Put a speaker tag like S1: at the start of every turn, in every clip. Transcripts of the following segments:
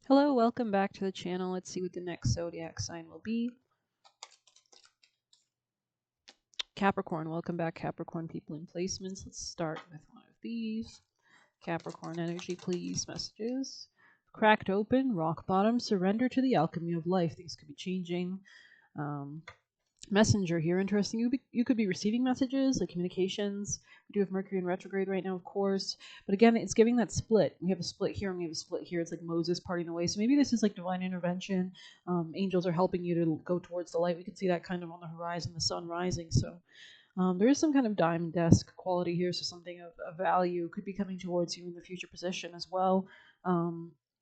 S1: Hello, welcome back to the channel. Let's see what the next zodiac sign will be. Capricorn, welcome back, Capricorn people in placements. Let's start with one of these. Capricorn energy, please. Messages. Cracked open, rock bottom, surrender to the alchemy of life. Things could be changing. Messenger here, interesting. You could be receiving messages, like communications. We do have Mercury in retrograde right now, of course. But again, it's giving that split. We have a split here and we have a split here. It's like Moses parting the way. So maybe this is like divine intervention. Angels are helping you to go towards the light. We can see that kind of on the horizon, the sun rising. So there is some kind of diamond desk quality here. So something of value could be coming towards you in the future position as well.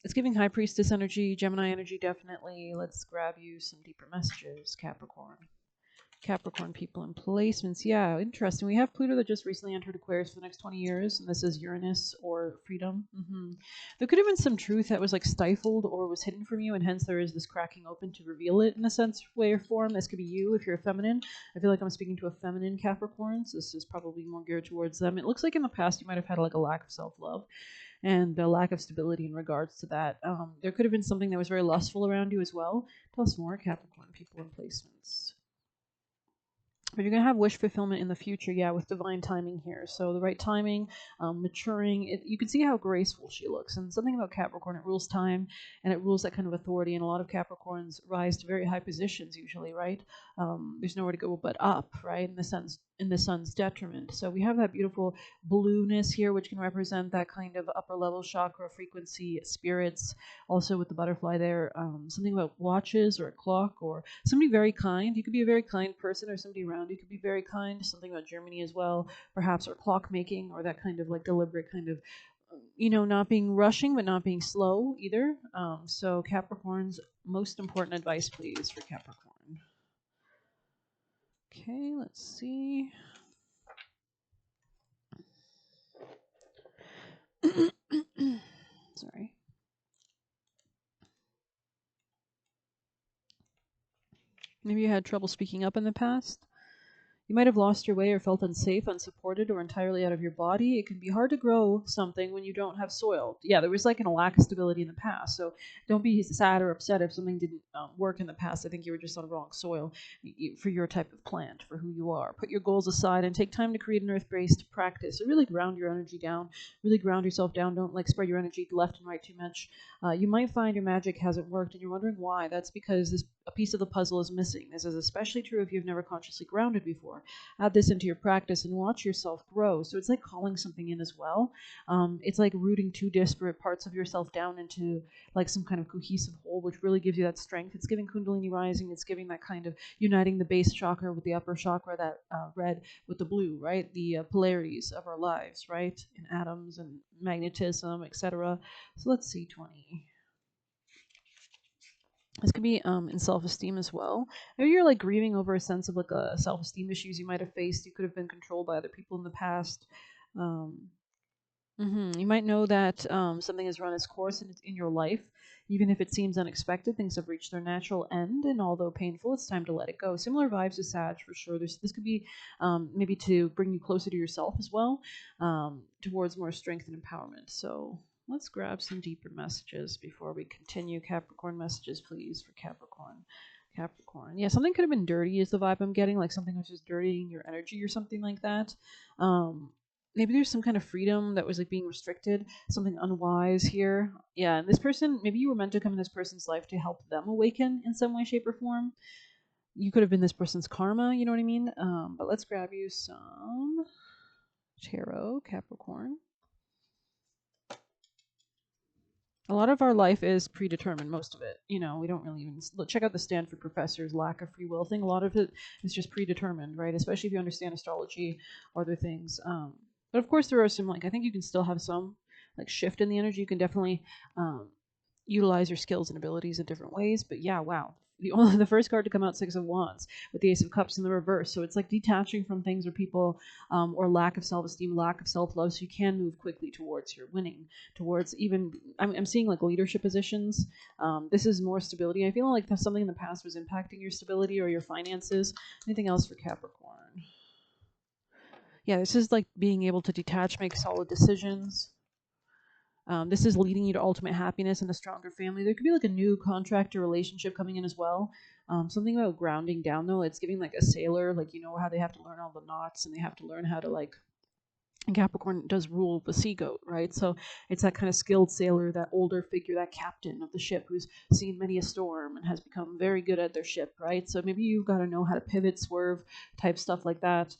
S1: It's giving High Priestess energy, Gemini energy, definitely. Let's grab you some deeper messages, Capricorn. Capricorn people in placements. Yeah, interesting. We have Pluto that just recently entered Aquarius for the next 20 years, and this is Uranus or freedom. There could have been some truth that was like stifled or was hidden from you, and hence there is this cracking open to reveal it in a sense, way, or form. This could be you if you're a feminine. I feel like I'm speaking to a feminine Capricorn, so this is probably more geared towards them. It looks like in the past you might have had like a lack of self-love and a lack of stability in regards to that. There could have been something that was very lustful around you as well. Tell us more, Capricorn people in placements. But you're going to have wish fulfillment in the future, yeah, with divine timing here. So the right timing, maturing. You can see how graceful she looks. And something about Capricorn, it rules time and it rules that kind of authority. And a lot of Capricorns rise to very high positions usually, right? There's nowhere to go but up, right? In the sun's detriment. So we have that beautiful blueness here, which can represent that kind of upper level chakra frequency, spirits. Also with the butterfly there, something about watches or a clock or somebody very kind. You could be a very kind person or somebody around you could be very kind. Something about Germany as well, perhaps, or clock making, or that kind of like deliberate kind of, not being rushing but not being slow either. So Capricorn's most important advice, please, for Capricorn. Okay, let's see. Sorry. Maybe you had trouble speaking up in the past. You might have lost your way or felt unsafe, unsupported, or entirely out of your body. It can be hard to grow something when you don't have soil. Yeah, there was like a lack of stability in the past. So don't be sad or upset if something didn't work in the past. I think you were just on wrong soil for your type of plant, for who you are. Put your goals aside and take time to create an earth-based practice. So really ground your energy down. Really ground yourself down. Don't like spread your energy left and right too much. You might find your magic hasn't worked and you're wondering why. That's because a piece of the puzzle is missing. This is especially true if you've never consciously grounded before. Add this into your practice and watch yourself grow. So it's like calling something in as well. It's like rooting two disparate parts of yourself down into like some kind of cohesive whole, which really gives you that strength. It's giving Kundalini rising. It's giving that kind of uniting the base chakra with the upper chakra, that red with the blue, right? The polarities of our lives, right? In atoms and magnetism, etc. So let's see, 20. This could be in self-esteem as well. Maybe you're like grieving over a sense of like a self-esteem issues you might have faced. You could have been controlled by other people in the past. You might know that something has run its course in your life. Even if it seems unexpected, things have reached their natural end, and although painful, it's time to let it go. Similar vibes to Sag for sure. This could be maybe to bring you closer to yourself as well, towards more strength and empowerment. So let's grab some deeper messages before we continue. Capricorn messages, please, for Capricorn. Capricorn. Yeah, something could have been dirty is the vibe I'm getting, like something was just dirtying your energy or something like that. Maybe there's some kind of freedom that was like being restricted, something unwise here. Yeah, and this person, maybe you were meant to come in this person's life to help them awaken in some way, shape, or form. You could have been this person's karma, you know what I mean? But let's grab you some tarot, Capricorn. A lot of our life is predetermined, most of it. We don't really even check out the Stanford professor's lack of free will thing. A lot of it is just predetermined, right? Especially if you understand astrology or other things. But of course, there are some, I think you can still have some, shift in the energy. You can definitely utilize your skills and abilities in different ways. But yeah, wow. The first card to come out, Six of Wands, with the Ace of Cups in the reverse. So it's like detaching from things or people, or lack of self-esteem, lack of self-love. So you can move quickly towards your winning, towards even, I'm seeing like leadership positions. This is more stability. I feel like something in the past was impacting your stability or your finances. Anything else for Capricorn? Yeah, this is like being able to detach, make solid decisions. This is leading you to ultimate happiness and a stronger family. There could be like a new contract or relationship coming in as well. Something about grounding down though. It's giving like a sailor, like you know how they have to learn all the knots and they have to learn how to like. And Capricorn does rule the sea goat, right? So it's that kind of skilled sailor, that older figure, that captain of the ship who's seen many a storm and has become very good at their ship, right? So maybe you've got to know how to pivot, swerve, type stuff like that.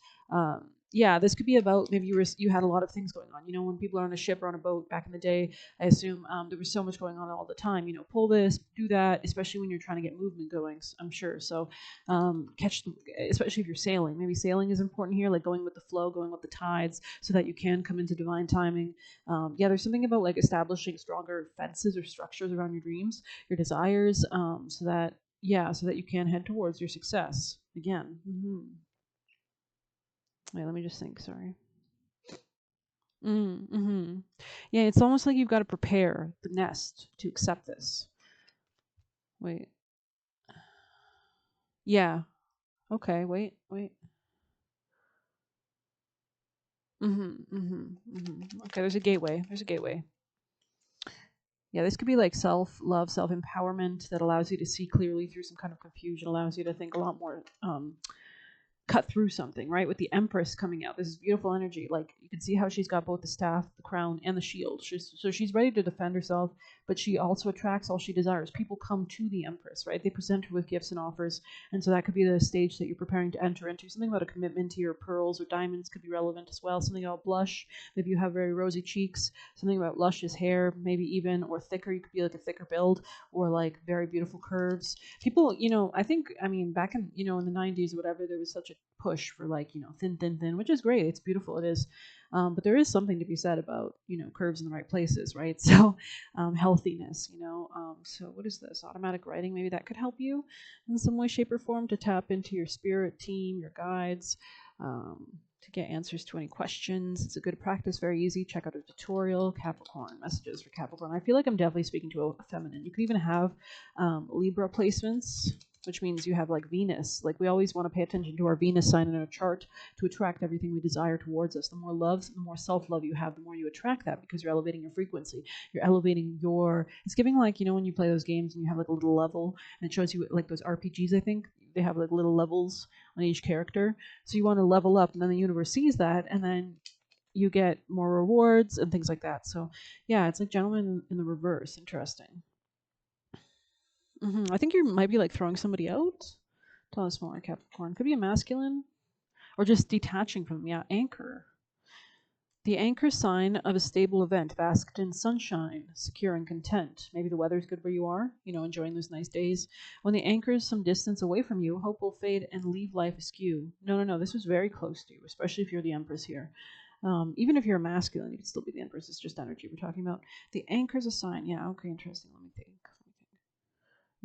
S1: Yeah, this could be about maybe you had a lot of things going on. You know, when people are on a ship or on a boat back in the day, I assume there was so much going on all the time. You know, pull this, do that, especially when you're trying to get movement going. I'm sure. So especially if you're sailing. Maybe sailing is important here, like going with the flow, going with the tides, so that you can come into divine timing. Yeah, there's something about like establishing stronger fences or structures around your dreams, your desires, so that so that you can head towards your success again. Wait, let me just think. Sorry. Mm-hmm. Yeah, it's almost like you've got to prepare the nest to accept this. Wait. Yeah. Okay. Wait. Okay, there's a gateway. There's a gateway. Yeah, this could be like self love, self empowerment that allows you to see clearly through some kind of confusion, allows you to think a lot more cut through something, right? With the Empress coming out, this is beautiful energy. Like you can see how she's got both the staff, the crown, and the shield. She's ready to defend herself, but she also attracts all she desires. People come to the Empress, right? They present her with gifts and offers, and so that could be the stage that you're preparing to enter into. Something about a commitment to your pearls or diamonds could be relevant as well. Something about blush. Maybe you have very rosy cheeks. Something about luscious hair, maybe even or thicker. You could be like a thicker build or like very beautiful curves. People, I think, I mean, back in, in the 90s or whatever, there was such a push for like, thin, which is great. It's beautiful. It is. But there is something to be said about, curves in the right places, right? So healthiness, so what is this? Automatic writing. Maybe that could help you in some way, shape, or form to tap into your spirit team, your guides, to get answers to any questions. It's a good practice, very easy. Check out a tutorial. Capricorn, messages for Capricorn. I feel like I'm definitely speaking to a feminine. You could even have Libra placements, which means you have like Venus. Like we always want to pay attention to our Venus sign in our chart to attract everything we desire towards us. The more love, the more self-love you have, the more you attract that because you're elevating your frequency. You're elevating it's giving like, when you play those games and you have like a little level and it shows you like those RPGs, I think. They have like little levels on each character. So you want to level up and then the universe sees that and then you get more rewards and things like that. So yeah, it's like gentleman in the reverse. Interesting. I think you might be like throwing somebody out. Tell us more, Capricorn. Could be a masculine or just detaching from them. Yeah, anchor. The anchor sign of a stable event, basked in sunshine, secure and content. Maybe the weather's good where you are, enjoying those nice days. When the anchor is some distance away from you, hope will fade and leave life askew. No. This was very close to you, especially if you're the Empress here. Even if you're a masculine, you could still be the Empress. It's just energy we're talking about. The anchor's a sign. Yeah, okay, interesting. Let me think.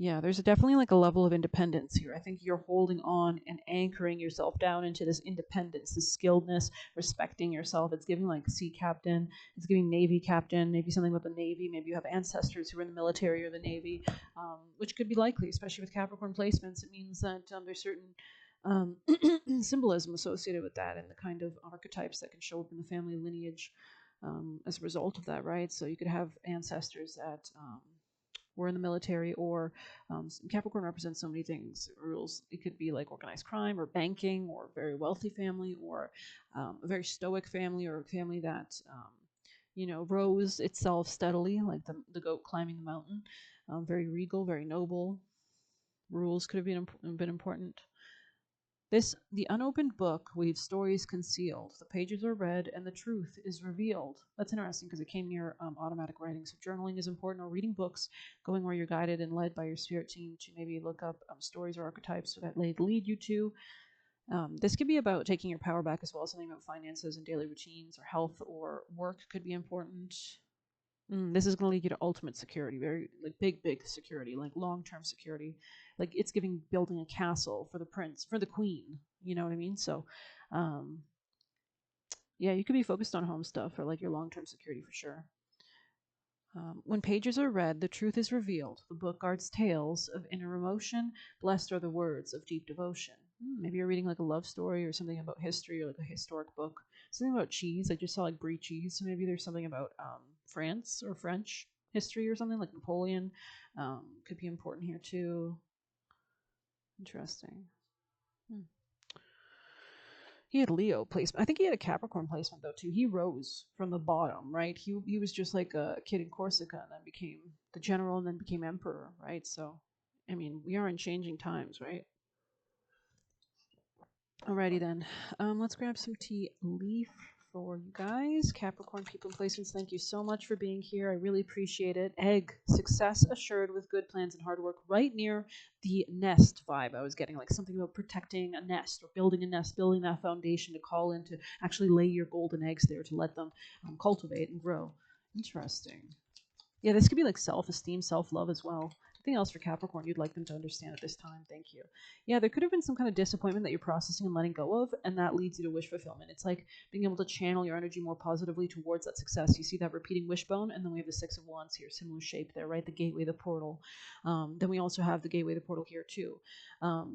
S1: Yeah, there's definitely like a level of independence here. I think you're holding on and anchoring yourself down into this independence, this skilledness, respecting yourself. It's giving like sea captain, it's giving Navy captain, maybe something with the Navy. Maybe you have ancestors who are in the military or the Navy, which could be likely, especially with Capricorn placements. It means that there's certain symbolism associated with that and the kind of archetypes that can show up in the family lineage as a result of that, right? So you could have ancestors that were in the military, or Capricorn represents so many things. Rules. It could be like organized crime, or banking, or a very wealthy family, or a very stoic family, or a family that rose itself steadily, like the goat climbing the mountain. Very regal, very noble. Rules could have been important. The unopened book weaves stories concealed. The pages are read and the truth is revealed. That's interesting because it came near automatic writing. So journaling is important, or reading books, going where you're guided and led by your spirit team to maybe look up stories or archetypes that lead you to. This could be about taking your power back as well. Something about finances and daily routines, or health or work could be important. This is going to lead you to ultimate security, very like big security, like long-term security. Like it's giving building a castle for the prince, for the queen. You know what I mean? So, um, yeah, you could be focused on home stuff or like your long-term security for sure. When pages are read, the truth is revealed. The book guards tales of inner emotion. Blessed are the words of deep devotion. Maybe you're reading like a love story or something about history or like a historic book. Something about cheese. I just saw like brie cheese. So maybe there's something about France or French history or something like Napoleon. Could be important here too. Interesting. Hmm. He had Leo placement. I think he had a Capricorn placement though too. He rose from the bottom, right? He was just like a kid in Corsica and then became the general and then became emperor, right? So, I mean, we are in changing times, right? Alrighty then. Let's grab some tea leaf for you guys. Capricorn people and placements, thank you so much for being here. I really appreciate it. Egg, success assured with good plans and hard work. Right near the nest vibe I was getting, like something about protecting a nest or building a nest, building that foundation to call in to actually lay your golden eggs there to let them cultivate and grow. Interesting. Yeah, this could be like self-esteem, self-love as well. Anything else for Capricorn you'd like them to understand at this time? Thank you. Yeah, there could have been some kind of disappointment that you're processing and letting go of, and that leads you to wish fulfillment. It's like being able to channel your energy more positively towards that success. You see that repeating wishbone, and then we have the Six of Wands here, similar shape there, right? The gateway, the portal. Then we also have the gateway, the portal here too.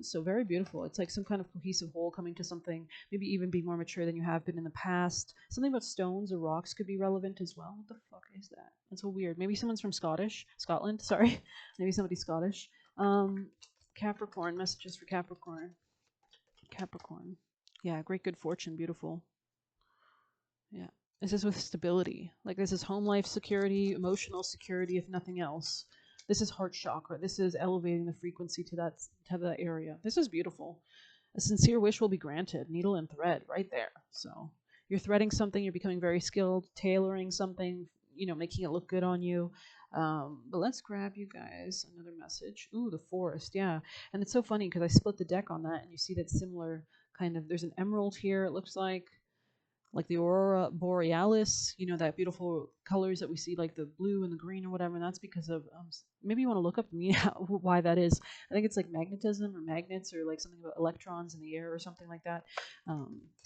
S1: So very beautiful. It's like some kind of cohesive whole coming to something, maybe even being more mature than you have been in the past. Something about stones or rocks could be relevant as well. What the fuck is that? That's so weird. Maybe someone's from Scotland, sorry. Maybe somebody's Scottish. Capricorn, messages for Capricorn. Capricorn. Yeah, great good fortune, beautiful. Yeah. This is with stability. Like this is home life security, emotional security, if nothing else. This is heart chakra. This is elevating the frequency to that area. This is beautiful. A sincere wish will be granted. Needle and thread right there. So you're threading something, you're becoming very skilled, tailoring something, making it look good on you. But let's grab you guys another message. Ooh, the forest, yeah. And it's so funny because I split the deck on that and you see that similar kind of, there's an emerald here, it looks like the aurora borealis, that beautiful colors that we see, like the blue and the green or whatever. And that's because of maybe you want to look up why that is. I think it's like magnetism or magnets or like something about electrons in the air or something like that.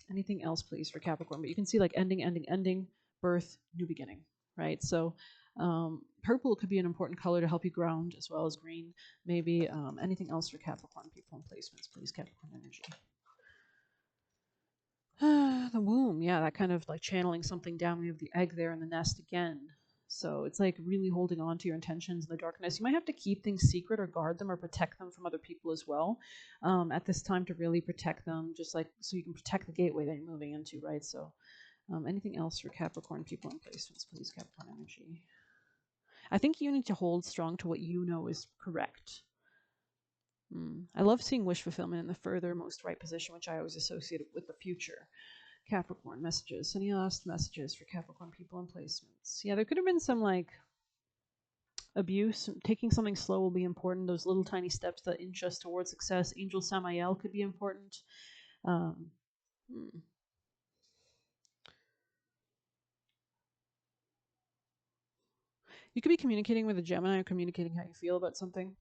S1: Anything else, please, for Capricorn? But you can see like ending, birth, new beginning, right? So purple could be an important color to help you ground, as well as green. Maybe anything else for Capricorn people and placements, please, Capricorn energy. The womb, yeah, that kind of like channeling something down. We have the egg there in the nest again. So it's like really holding on to your intentions in the darkness. You might have to keep things secret or guard them or protect them from other people as well at this time to really protect them, just like so you can protect the gateway that you're moving into, right? So anything else for Capricorn people and placements, please, Capricorn energy. I think you need to hold strong to what you know is correct. I love seeing wish fulfillment in the furthermost right position, which I always associate with the future. Capricorn messages. Any last messages for Capricorn people and placements? Yeah, there could have been some like abuse. Taking something slow will be important. Those little tiny steps that inch us towards success. Angel Samael could be important. You could be communicating with a Gemini or communicating how you feel about something.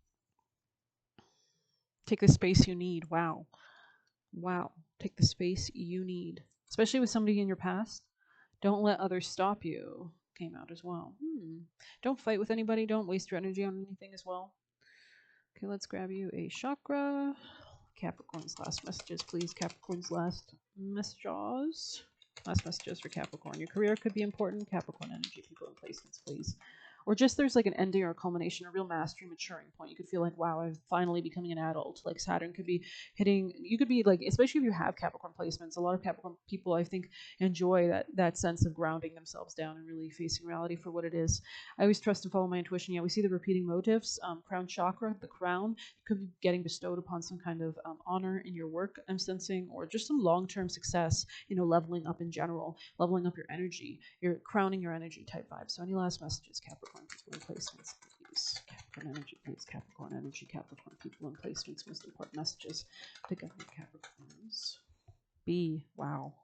S1: Take the space you need. Wow. Wow. Take the space you need. Especially with somebody in your past. Don't let others stop you. Came out as well. Don't fight with anybody. Don't waste your energy on anything as well. Okay, let's grab you a chakra. Capricorn's last messages, please. Capricorn's last messages. Last messages for Capricorn. Your career could be important. Capricorn energy, people and placements, please. Or just there's like an ending or a culmination, a real mastery, maturing point. You could feel like, wow, I'm finally becoming an adult. Like Saturn could be hitting, you could be like, especially if you have Capricorn placements, a lot of Capricorn people, I think, enjoy that sense of grounding themselves down and really facing reality for what it is. I always trust and follow my intuition. Yeah, we see the repeating motifs. Crown chakra, the crown, could be getting bestowed upon some kind of honor in your work, I'm sensing, or just some long-term success, leveling up in general, leveling up your energy, you're crowning your energy type vibe. So any last messages, Capricorn people and placements, please. Capricorn energy, please. Capricorn energy, Capricorn people and placements, most important messages to government Capricorns. Be. Wow.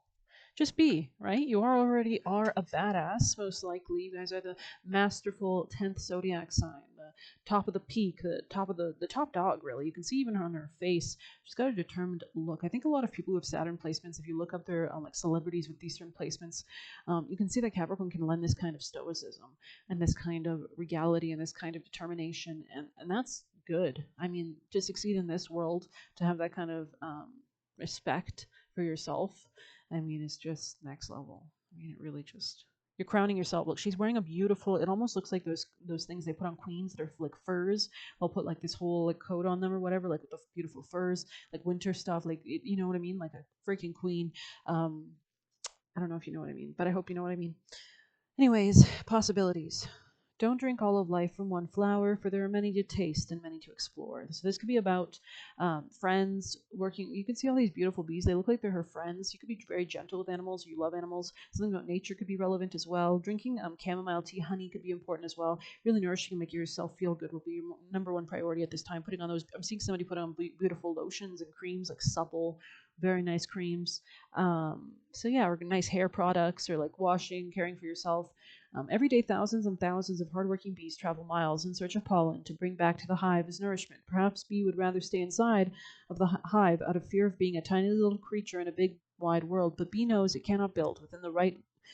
S1: Just be, right? You already are a badass, most likely. You guys are the masterful 10th zodiac sign, the top of the peak, the top of the top dog, really. You can see even on her face, she's got a determined look. I think a lot of people who have Saturn placements, if you look up their like celebrities with these certain placements, you can see that Capricorn can lend this kind of stoicism and this kind of regality and this kind of determination, and that's good. I mean, to succeed in this world, to have that kind of respect for yourself, I mean, it's just next level. I mean, it really just You're crowning yourself. Look, she's wearing a beautiful. It almost looks like those things they put on queens that are like furs. They'll put like this whole like coat on them or whatever, like with the beautiful furs, like winter stuff. Like you know what I mean, like a freaking queen. Um, I don't know if you know what I mean, but I hope you know what I mean. Anyways, possibilities. Don't drink all of life from one flower, for there are many to taste and many to explore. So this could be about friends working. You can see all these beautiful bees. They look like they're her friends. You could be very gentle with animals. You love animals. Something about nature could be relevant as well. Drinking chamomile tea, honey could be important as well. Really nourishing and make yourself feel good will be your number one priority at this time. Putting on those. I'm seeing somebody put on beautiful lotions and creams, like supple, very nice creams. So yeah, or nice hair products, or like washing, caring for yourself. Every day, thousands and thousands of hardworking bees travel miles in search of pollen to bring back to the hive as nourishment. Perhaps bee would rather stay inside of the hive out of fear of being a tiny little creature in a big wide world, but bee knows it cannot build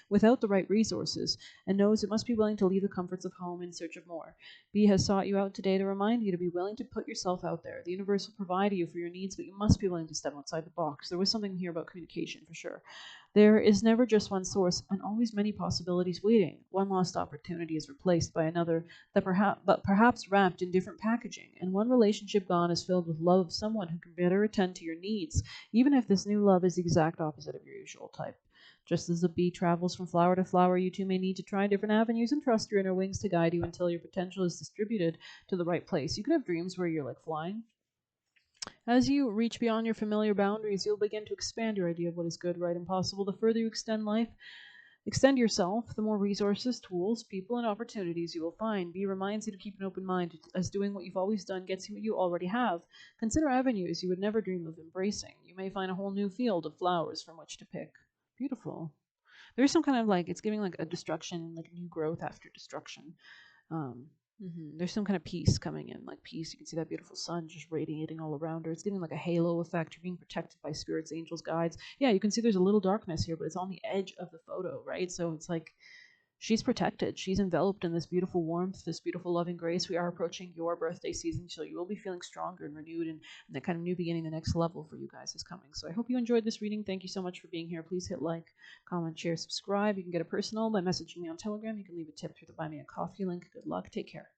S1: without the right resources, and knows it must be willing to leave the comforts of home in search of more. Bee has sought you out today to remind you to be willing to put yourself out there. The universe will provide you for your needs, but you must be willing to step outside the box. There was something here about communication for sure. There is never just one source, and always many possibilities waiting. One lost opportunity is replaced by another but perhaps wrapped in different packaging, and one relationship gone is filled with love of someone who can better attend to your needs, even if this new love is the exact opposite of your usual type. Just as the bee travels from flower to flower, you too may need to try different avenues and trust your inner wings to guide you until your potential is distributed to the right place. You could have dreams where you're like flying. As you reach beyond your familiar boundaries, you'll begin to expand your idea of what is good, right, and possible. The further you extend yourself, the more resources, tools, people, and opportunities you will find. B reminds you to keep an open mind, as doing what you've always done gets you what you already have. Consider avenues you would never dream of embracing. You may find a whole new field of flowers from which to pick. Beautiful. There's some kind of like, it's giving like a destruction, like new growth after destruction. Um, There's some kind of peace coming in, like peace. You can see that beautiful sun just radiating all around her. It's giving like a halo effect. You're being protected by spirits, angels, guides. Yeah, you can see there's a little darkness here, but it's on the edge of the photo, right? So it's like she's protected. She's enveloped in this beautiful warmth, this beautiful loving grace. We are approaching your birthday season, so you will be feeling stronger and renewed, and that kind of new beginning, the next level for you guys is coming. So I hope you enjoyed this reading. Thank you so much for being here. Please hit like, comment, share, subscribe. You can get a personal by messaging me on Telegram. You can leave a tip through the Buy Me a Coffee link. Good luck. Take care.